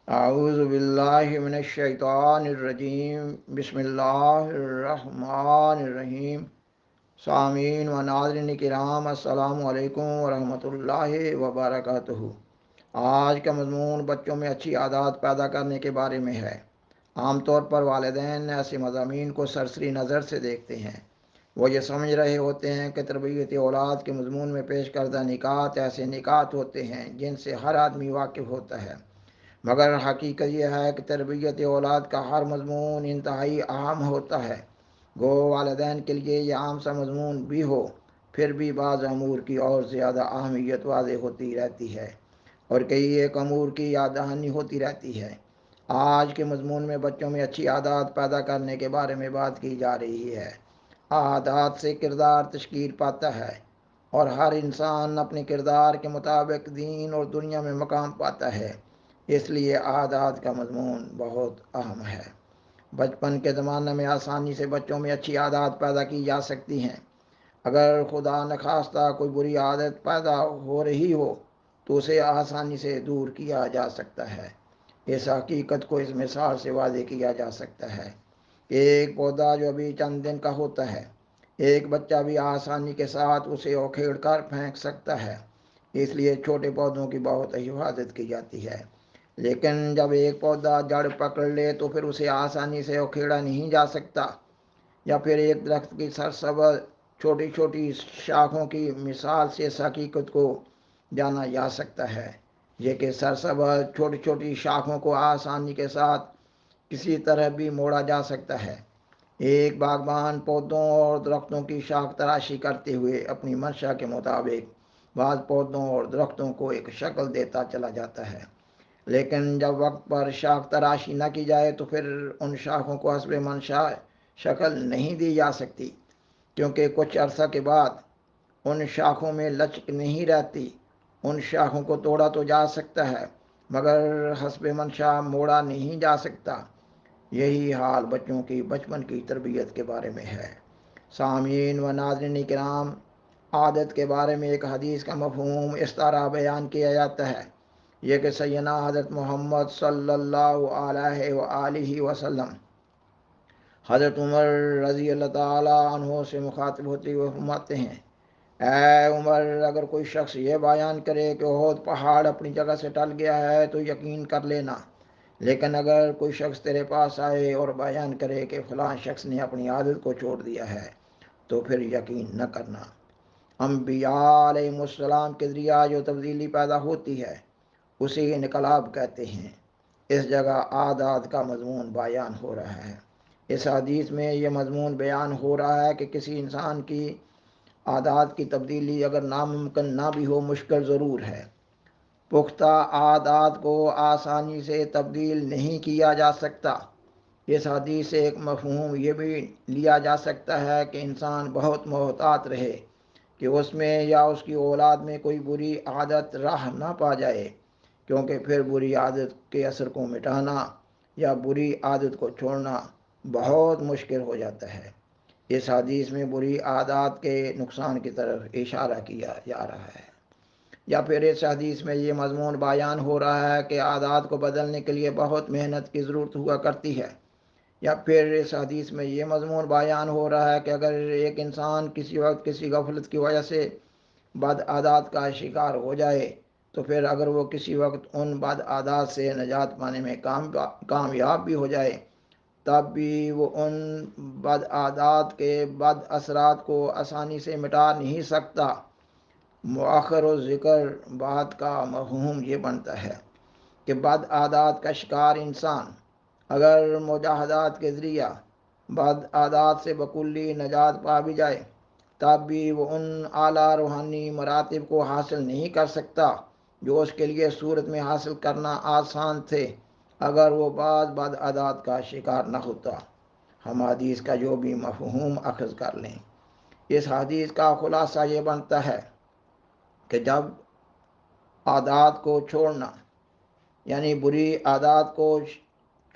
اعوذ باللہ من الشیطان الرجیم بسم اللہ الرحمن الرحیم سامعین و ناظرین کرام السلام علیکم ورحمۃ اللہ وبرکاتہ۔ آج کا مضمون بچوں میں اچھی عادات پیدا کرنے کے بارے میں ہے۔ عام طور پر والدین ایسے مضامین کو سرسری نظر سے دیکھتے ہیں۔ وہ یہ سمجھ رہے ہوتے ہیں کہ تربیت اولاد کے مضمون میں پیش کردہ نکات ایسے نکات ہوتے ہیں جن سے ہر آدمی واقف ہوتا ہے، مگر حقیقت یہ ہے کہ تربیت اولاد کا ہر مضمون انتہائی اہم ہوتا ہے۔ گو والدین کے لیے یہ عام سا مضمون بھی ہو، پھر بھی بعض امور کی اور زیادہ اہمیت واضح ہوتی رہتی ہے اور کئی ایک امور کی یاد دہانی ہوتی رہتی ہے۔ آج کے مضمون میں بچوں میں اچھی عادات پیدا کرنے کے بارے میں بات کی جا رہی ہے۔ عادات سے کردار تشکیل پاتا ہے اور ہر انسان اپنے کردار کے مطابق دین اور دنیا میں مقام پاتا ہے، اس لیے عادات کا مضمون بہت اہم ہے۔ بچپن کے زمانے میں آسانی سے بچوں میں اچھی عادات پیدا کی جا سکتی ہیں۔ اگر خدا نخواستہ کوئی بری عادت پیدا ہو رہی ہو تو اسے آسانی سے دور کیا جا سکتا ہے۔ اس حقیقت کو اس مثال سے واضح کیا جا سکتا ہے کہ ایک پودا جو ابھی چند دن کا ہوتا ہے، ایک بچہ بھی آسانی کے ساتھ اسے اکھیڑ کر پھینک سکتا ہے، اس لیے چھوٹے پودوں کی بہت حفاظت کی جاتی ہے۔ لیکن جب ایک پودا جڑ پکڑ لے تو پھر اسے آسانی سے اکھیڑا نہیں جا سکتا۔ یا پھر ایک درخت کی سرسبز چھوٹی چھوٹی شاخوں کی مثال سے اس حقیقت کو جانا جا سکتا ہے یہ کہ سرسبز چھوٹی چھوٹی شاخوں کو آسانی کے ساتھ کسی طرح بھی موڑا جا سکتا ہے۔ ایک باغبان پودوں اور درختوں کی شاخ تراشی کرتے ہوئے اپنی منشا کے مطابق بعض پودوں اور درختوں کو ایک شکل دیتا چلا جاتا ہے، لیکن جب وقت پر شاخ تراشی نہ کی جائے تو پھر ان شاخوں کو حسب منشا شکل نہیں دی جا سکتی، کیونکہ کچھ عرصہ کے بعد ان شاخوں میں لچک نہیں رہتی۔ ان شاخوں کو توڑا تو جا سکتا ہے مگر حسب منشا موڑا نہیں جا سکتا۔ یہی حال بچوں کی بچپن کی تربیت کے بارے میں ہے۔ سامعین و ناظرین کرام، عادت کے بارے میں ایک حدیث کا مفہوم اس طرح بیان کیا جاتا ہے یہ کہ سیدنا حضرت محمد صلی اللہ علیہ وآلہ وسلم حضرت عمر رضی اللہ تعالیٰ عنہ سے مخاطب ہوتے ہوئے فرماتے ہیں: اے عمر، اگر کوئی شخص یہ بیان کرے کہ احد پہاڑ اپنی جگہ سے ٹل گیا ہے تو یقین کر لینا، لیکن اگر کوئی شخص تیرے پاس آئے اور بیان کرے کہ فلاں شخص نے اپنی عادت کو چھوڑ دیا ہے تو پھر یقین نہ کرنا۔ انبیاء علیہ السلام کے ذریعہ جو تبدیلی پیدا ہوتی ہے اسے انقلاب کہتے ہیں۔ اس جگہ عادات کا مضمون بیان ہو رہا ہے۔ اس حدیث میں یہ مضمون بیان ہو رہا ہے کہ کسی انسان کی عادات کی تبدیلی اگر ناممکن نہ بھی ہو، مشکل ضرور ہے۔ پختہ عادات کو آسانی سے تبدیل نہیں کیا جا سکتا۔ اس حدیث سے ایک مفہوم یہ بھی لیا جا سکتا ہے کہ انسان بہت محتاط رہے کہ اس میں یا اس کی اولاد میں کوئی بری عادت راہ نہ پا جائے، کیونکہ پھر بری عادت کے اثر کو مٹانا یا بری عادت کو چھوڑنا بہت مشکل ہو جاتا ہے۔ اس حدیث میں بری عادات کے نقصان کی طرف اشارہ کیا جا رہا ہے۔ یا پھر اس حدیث میں یہ مضمون بیان ہو رہا ہے کہ عادات کو بدلنے کے لیے بہت محنت کی ضرورت ہوا کرتی ہے۔ یا پھر اس حدیث میں یہ مضمون بیان ہو رہا ہے کہ اگر ایک انسان کسی وقت کسی غفلت کی وجہ سے بد عادات کا شکار ہو جائے تو پھر اگر وہ کسی وقت ان بد عادات سے نجات پانے میں کامیاب بھی ہو جائے تب بھی وہ ان بد عادات کے بد اثرات کو آسانی سے مٹا نہیں سکتا۔ مؤخر و ذکر بات کا مفہوم یہ بنتا ہے کہ بد عادات کا شکار انسان اگر مجاہدات کے ذریعہ بد عادات سے بکلی نجات پا بھی جائے تب بھی وہ ان اعلیٰ روحانی مراتب کو حاصل نہیں کر سکتا جو اس کے لیے صورت میں حاصل کرنا آسان تھے اگر وہ بعض بد عادات کا شکار نہ ہوتا۔ ہم حدیث کا جو بھی مفہوم اخذ کر لیں، اس حدیث کا خلاصہ یہ بنتا ہے کہ جب عادات کو چھوڑنا یعنی بری عادات کو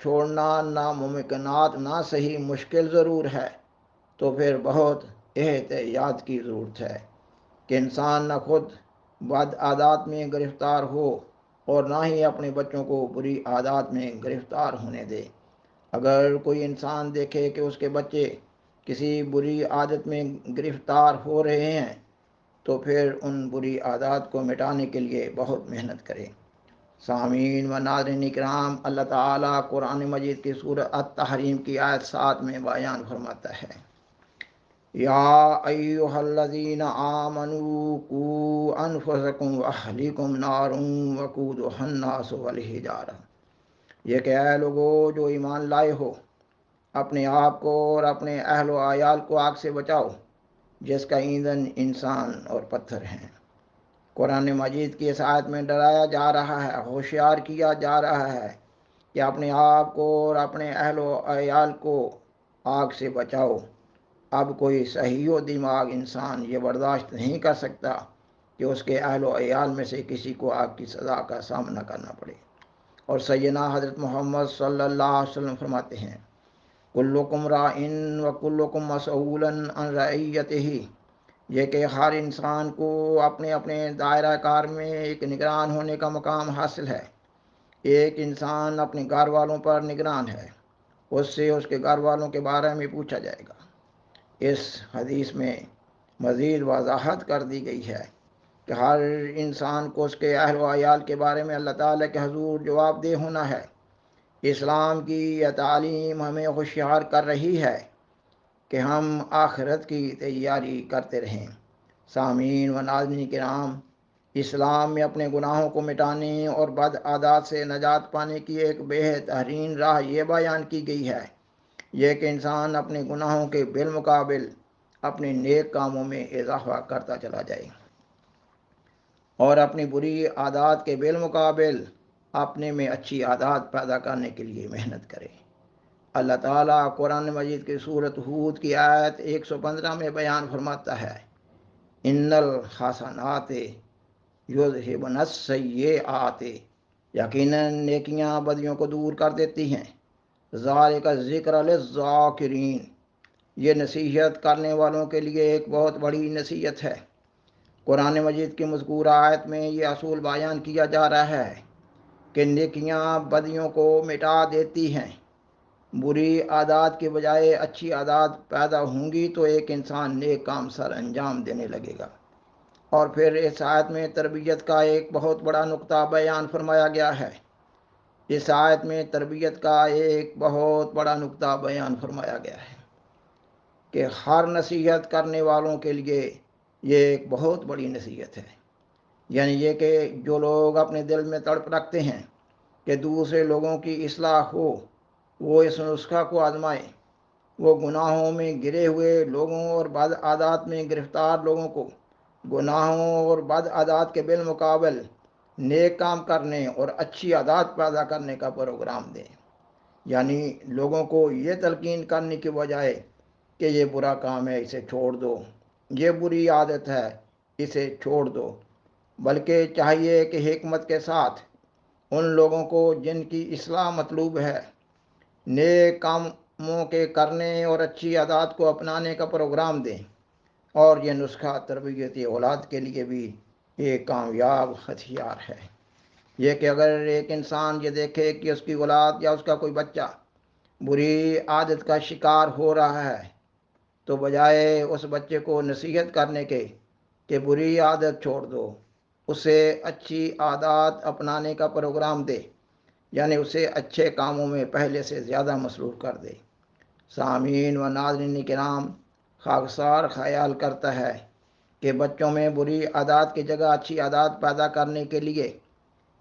چھوڑنا ناممکنات نہ صحیح مشکل ضرور ہے، تو پھر بہت احتیاط کی ضرورت ہے کہ انسان نہ خود بد عادات میں گرفتار ہو اور نہ ہی اپنے بچوں کو بری عادات میں گرفتار ہونے دے۔ اگر کوئی انسان دیکھے کہ اس کے بچے کسی بری عادت میں گرفتار ہو رہے ہیں تو پھر ان بری عادات کو مٹانے کے لیے بہت محنت کرے۔ سامعین و ناظرین کرام، اللہ تعالیٰ قرآن مجید کی سورۃ التحریم کی آیت 7 میں بیان فرماتا ہے، یا ایھا الذین آمنوا قوا انفسکم واہلیکم نارا وقودھا الناس والحجارہ، یہ کہ اے لوگو جو ایمان لائے ہو، اپنے آپ کو اور اپنے اہل و عیال کو آگ سے بچاؤ جس کا ایندھن انسان اور پتھر ہیں۔ قرآن مجید کی اس آیت میں ڈرایا جا رہا ہے، ہوشیار کیا جا رہا ہے کہ اپنے آپ کو اور اپنے اہل و عیال کو آگ سے بچاؤ۔ اب کوئی صحیح و دماغ انسان یہ برداشت نہیں کر سکتا کہ اس کے اہل و عیال میں سے کسی کو آگ کی سزا کا سامنا کرنا پڑے۔ اور سیدنا حضرت محمد صلی اللہ علیہ وسلم فرماتے ہیں، کلکم راعٍ وکلکم مسئول عن رعیتہ، یہ کہ ہر انسان کو اپنے اپنے دائرہ کار میں ایک نگران ہونے کا مقام حاصل ہے۔ ایک انسان اپنے گھر والوں پر نگران ہے، اس سے اس کے گھر والوں کے بارے میں پوچھا جائے گا۔ اس حدیث میں مزید وضاحت کر دی گئی ہے کہ ہر انسان کو اس کے اہل و عیال کے بارے میں اللہ تعالیٰ کے حضور جواب دہ ہونا ہے۔ اسلام کی یہ تعلیم ہمیں ہوشیار کر رہی ہے کہ ہم آخرت کی تیاری کرتے رہیں۔ سامعین و ناظرین کرام، اسلام میں اپنے گناہوں کو مٹانے اور بد عادات سے نجات پانے کی ایک بہترین راہ یہ بیان کی گئی ہے، یہ کہ انسان اپنے گناہوں کے بالمقابل اپنے نیک کاموں میں اضافہ کرتا چلا جائے اور اپنی بری عادات کے بالمقابل اپنے میں اچھی عادات پیدا کرنے کے لیے محنت کرے۔ اللہ تعالیٰ قرآن مجید کی سورۃ ہود کی آیت 115 میں بیان فرماتا ہے، ان الحسنات یذھبن السیئات، یقیناً نیکیاں بدیوں کو دور کر دیتی ہیں، ذالک ذکر للذاکرین، یہ نصیحت کرنے والوں کے لیے ایک بہت بڑی نصیحت ہے۔ قرآن مجید کی مذکورہ آیت میں یہ اصول بیان کیا جا رہا ہے کہ نیکیاں بدیوں کو مٹا دیتی ہیں۔ بری عادات کے بجائے اچھی عادات پیدا ہوں گی تو ایک انسان نیک کام سر انجام دینے لگے گا۔ اور پھر اس آیت میں تربیت کا ایک بہت بڑا نقطہ بیان فرمایا گیا ہے۔ اس آیت میں تربیت کا ایک بہت بڑا نقطہ بیان فرمایا گیا ہے کہ ہر نصیحت کرنے والوں کے لیے یہ ایک بہت بڑی نصیحت ہے، یعنی یہ کہ جو لوگ اپنے دل میں تڑپ رکھتے ہیں کہ دوسرے لوگوں کی اصلاح ہو، وہ اس نسخہ کو آزمائیں۔ وہ گناہوں میں گرے ہوئے لوگوں اور بد عادات میں گرفتار لوگوں کو گناہوں اور بد عادات کے بالمقابل نیک کام کرنے اور اچھی عادات پیدا کرنے کا پروگرام دیں۔ یعنی لوگوں کو یہ تلقین کرنے کے بجائے کہ یہ برا کام ہے اسے چھوڑ دو، یہ بری عادت ہے اسے چھوڑ دو، بلکہ چاہیے کہ حکمت کے ساتھ ان لوگوں کو جن کی اصلاح مطلوب ہے نیک کاموں کے کرنے اور اچھی عادات کو اپنانے کا پروگرام دیں۔ اور یہ نسخہ تربیت اولاد کے لیے بھی ایک کامیاب ہتھیار ہے۔ یہ کہ اگر ایک انسان یہ دیکھے کہ اس کی اولاد یا اس کا کوئی بچہ بری عادت کا شکار ہو رہا ہے تو بجائے اس بچے کو نصیحت کرنے کے کہ بری عادت چھوڑ دو، اسے اچھی عادات اپنانے کا پروگرام دے، یعنی اسے اچھے کاموں میں پہلے سے زیادہ مصروف کر دے۔ سامعین و ناظرین کرام، خاکسار خیال کرتا ہے کہ بچوں میں بری عادات کی جگہ اچھی عادات پیدا کرنے کے لیے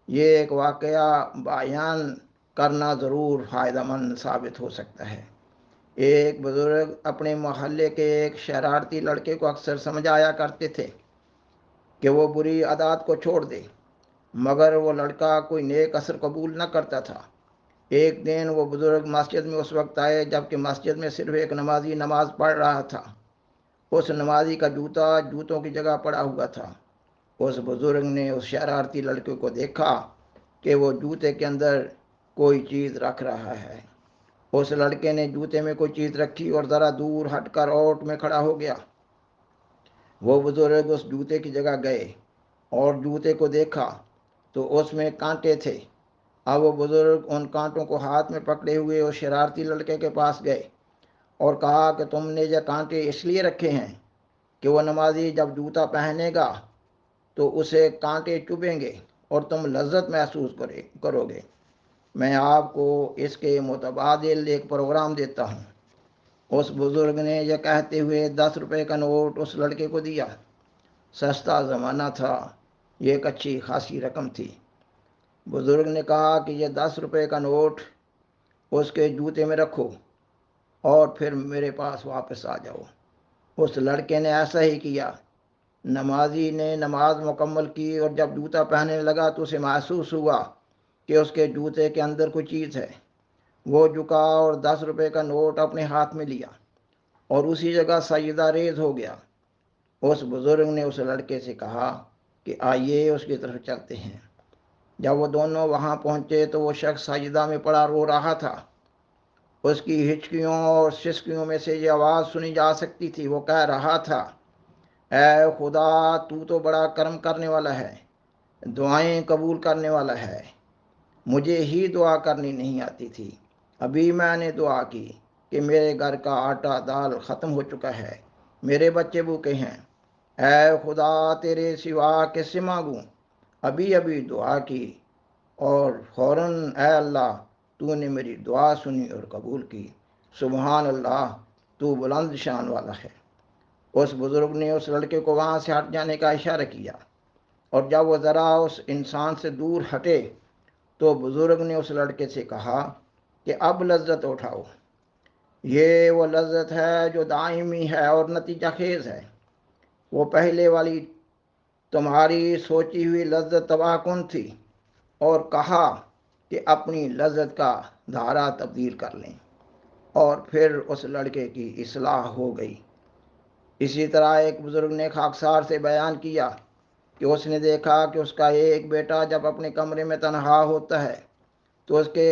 یہ ایک واقعہ بیان کرنا ضرور فائدہ مند ثابت ہو سکتا ہے۔ ایک بزرگ اپنے محلے کے ایک شرارتی لڑکے کو اکثر سمجھایا کرتے تھے کہ وہ بری عادات کو چھوڑ دے، مگر وہ لڑکا کوئی نیک اثر قبول نہ کرتا تھا۔ ایک دن وہ بزرگ مسجد میں اس وقت آئے جب کہ مسجد میں صرف ایک نمازی نماز پڑھ رہا تھا۔ اس نمازی کا جوتا جوتوں کی جگہ پڑا ہوا تھا۔ اس بزرگ نے اس شرارتی لڑکے کو دیکھا کہ وہ جوتے کے اندر کوئی چیز رکھ رہا ہے۔ اس لڑکے نے جوتے میں کوئی چیز رکھی اور ذرا دور ہٹ کر اوٹ میں کھڑا ہو گیا۔ وہ بزرگ اس جوتے کی جگہ گئے اور جوتے کو دیکھا تو اس میں کانٹے تھے۔ اب وہ بزرگ ان کانٹوں کو ہاتھ میں پکڑے ہوئے اس شرارتی لڑکے کے پاس گئے اور کہا کہ تم نے یہ کانٹے اس لیے رکھے ہیں کہ وہ نمازی جب جوتا پہنے گا تو اسے کانٹے چبھیں گے اور تم لذت محسوس کرو گے۔ میں آپ کو اس کے متبادل ایک پروگرام دیتا ہوں۔ اس بزرگ نے یہ کہتے ہوئے 10 روپے کا نوٹ اس لڑکے کو دیا۔ سستا زمانہ تھا، یہ ایک اچھی خاصی رقم تھی۔ بزرگ نے کہا کہ یہ 10 روپے کا نوٹ اس کے جوتے میں رکھو اور پھر میرے پاس واپس آ جاؤ۔ اس لڑکے نے ایسا ہی کیا۔ نمازی نے نماز مکمل کی اور جب جوتا پہننے لگا تو اسے محسوس ہوا کہ اس کے جوتے کے اندر کوئی چیز ہے۔ وہ جھکا اور 10 روپے کا نوٹ اپنے ہاتھ میں لیا اور اسی جگہ سجدہ ریز ہو گیا۔ اس بزرگ نے اس لڑکے سے کہا کہ آئیے اس کی طرف چلتے ہیں۔ جب وہ دونوں وہاں پہنچے تو وہ شخص سجدہ میں پڑا رو رہا تھا۔ اس کی ہچکیوں اور سسکیوں میں سے یہ آواز سنی جا سکتی تھی۔ وہ کہہ رہا تھا، اے خدا، تو بڑا کرم کرنے والا ہے، دعائیں قبول کرنے والا ہے۔ مجھے ہی دعا کرنی نہیں آتی تھی، ابھی میں نے دعا کی کہ میرے گھر کا آٹا دال ختم ہو چکا ہے، میرے بچے بھوکے ہیں۔ اے خدا، تیرے سوا کس سے مانگوں؟ ابھی ابھی دعا کی اور فوراً اے اللہ تو نے میری دعا سنی اور قبول کی۔ سبحان اللہ، تو بلند شان والا ہے۔ اس بزرگ نے اس لڑکے کو وہاں سے ہٹ جانے کا اشارہ کیا اور جب وہ ذرا اس انسان سے دور ہٹے تو بزرگ نے اس لڑکے سے کہا کہ اب لذت اٹھاؤ۔ یہ وہ لذت ہے جو دائمی ہے اور نتیجہ خیز ہے۔ وہ پہلے والی تمہاری سوچی ہوئی لذت تباہ کن تھی۔ اور کہا کہ اپنی لذت کا دھارا تبدیل کر لیں، اور پھر اس لڑکے کی اصلاح ہو گئی۔ اسی طرح ایک بزرگ نے خاکسار سے بیان کیا کہ اس نے دیکھا کہ اس کا ایک بیٹا جب اپنے کمرے میں تنہا ہوتا ہے تو اس کے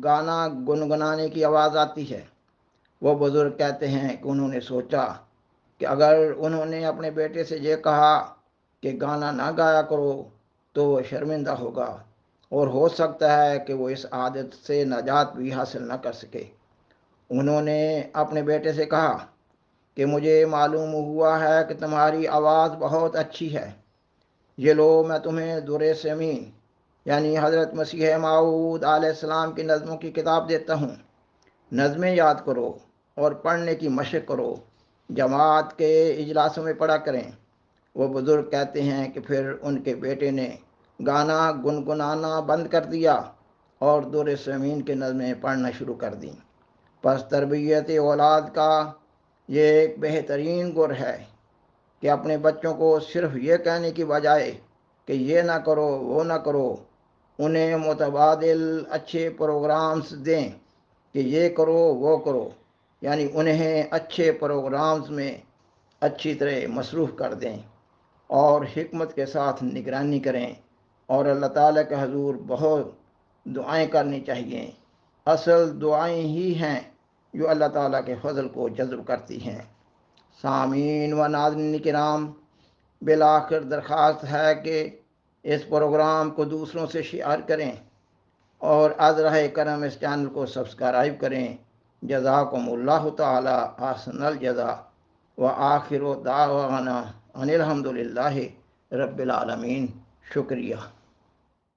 گانا گنگنانے کی آواز آتی ہے۔ وہ بزرگ کہتے ہیں کہ انہوں نے سوچا کہ اگر انہوں نے اپنے بیٹے سے یہ کہا کہ گانا نہ گایا کرو تو وہ شرمندہ ہوگا اور ہو سکتا ہے کہ وہ اس عادت سے نجات بھی حاصل نہ کر سکے۔ انہوں نے اپنے بیٹے سے کہا کہ مجھے معلوم ہوا ہے کہ تمہاری آواز بہت اچھی ہے، یہ لو میں تمہیں در سمین یعنی حضرت مسیح موعود علیہ السلام کی نظموں کی کتاب دیتا ہوں۔ نظمیں یاد کرو اور پڑھنے کی مشق کرو، جماعت کے اجلاسوں میں پڑھا کریں۔ وہ بزرگ کہتے ہیں کہ پھر ان کے بیٹے نے گانا گنگنانا بند کر دیا اور در سمین کی نظمیں پڑھنا شروع کر دیں۔ پس تربیت اولاد کا یہ ایک بہترین گر ہے کہ اپنے بچوں کو صرف یہ کہنے کی بجائے کہ یہ نہ کرو وہ نہ کرو، انہیں متبادل اچھے پروگرامز دیں کہ یہ کرو وہ کرو، یعنی انہیں اچھے پروگرامز میں اچھی طرح مصروف کر دیں اور حکمت کے ساتھ نگرانی کریں، اور اللہ تعالیٰ کے حضور بہت دعائیں کرنی چاہیے۔ اصل دعائیں ہی ہیں جو اللہ تعالیٰ کے فضل کو جذب کرتی ہیں۔ سامعین و ناظرین کرام، بالآخر درخواست ہے کہ اس پروگرام کو دوسروں سے شیئر کریں اور از راہ کرم اس چینل کو سبسکرائب کریں۔ جزاکم اللہ تعالی احسن الجزا وآخر دعوانا ان الحمد للہ رب العالمین۔ شکریہ۔